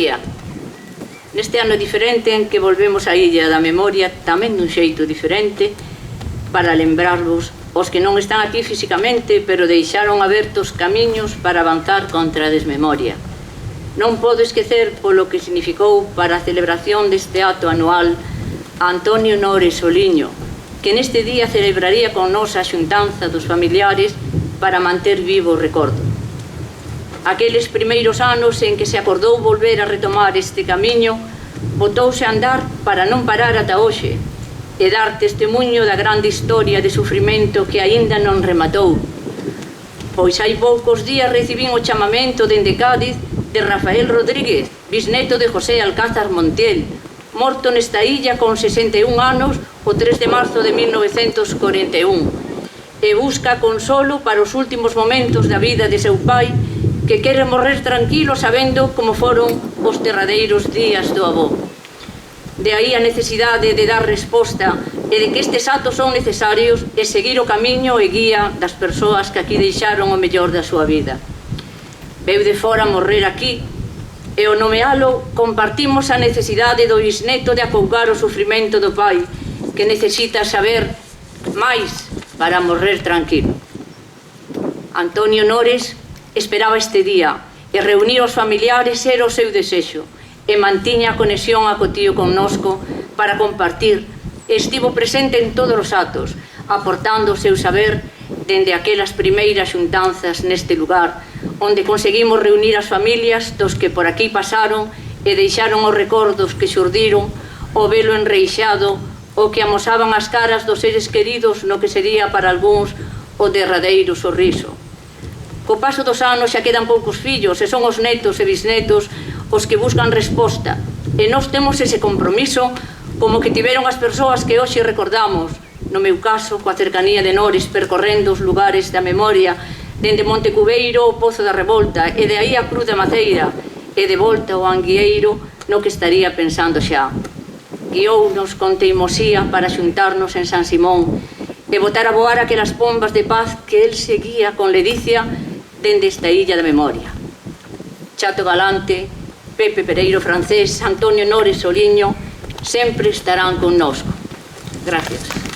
día. Neste ano diferente en que volvemos á Illa da Memoria, tamén dun xeito diferente, para lembrarvos os que non están aquí físicamente, pero deixaron abertos camiños para avanzar contra a desmemoria. Non podo esquecer polo que significou para a celebración deste acto anual a Antonio Nores Soliño, que neste día celebraría con nos a xuntanza dos familiares para manter vivo o recordo. Aqueles primeiros anos en que se acordou volver a retomar este camiño, botouse a andar para non parar ata hoxe e dar testemunho da grande historia de sufrimento que aínda non rematou. Pois hai poucos días recibín o chamamento dende Cádiz de Rafael Rodríguez, bisneto de José Alcázar Montiel, morto nesta illa con 61 anos o 3 de marzo de 1941, e busca consolo para os últimos momentos da vida de seu pai, que quere morrer tranquilo sabendo como foron os derradeiros días do avó. De aí a necesidade de dar resposta e de que estes actos son necesarios e seguir o camiño e guía das persoas que aquí deixaron o mellor da súa vida. Veu de fora morrer aquí e ao nomealo compartimos a necesidade do bisneto de acougar o sufrimento do pai, que necesita saber máis para morrer tranquilo. Antonio Nores esperaba este día e reunir os familiares era o seu desexo e mantiña a conexión acotío connosco para compartir e estivo presente en todos os actos, aportando o seu saber dende aquelas primeiras xuntanzas neste lugar, onde conseguimos reunir as familias dos que por aquí pasaron e deixaron os recordos que xurdiron, o velo enreixado, o que amosaban as caras dos seres queridos no que sería para algúns o derradeiro sorriso. Co paso dos anos xa quedan poucos fillos e son os netos e bisnetos os que buscan resposta e nós temos ese compromiso como que tiveron as persoas que hoxe recordamos, no meu caso, coa cercanía de Nores percorrendo os lugares da memoria dende Montecubeiro ao Pozo da Revolta e de aí a Cruz da Maceira e de volta ao Anguieiro no que estaría pensando xa. Guiounos con teimosía para xuntarnos en San Simón e botar a voar aquelas pombas de paz que el seguía con ledicia dende esta Illa da Memoria. Chato Galante, Pepe Pereiro Francés, Antonio Nores Soliño, sempre estarán connosco. Gracias.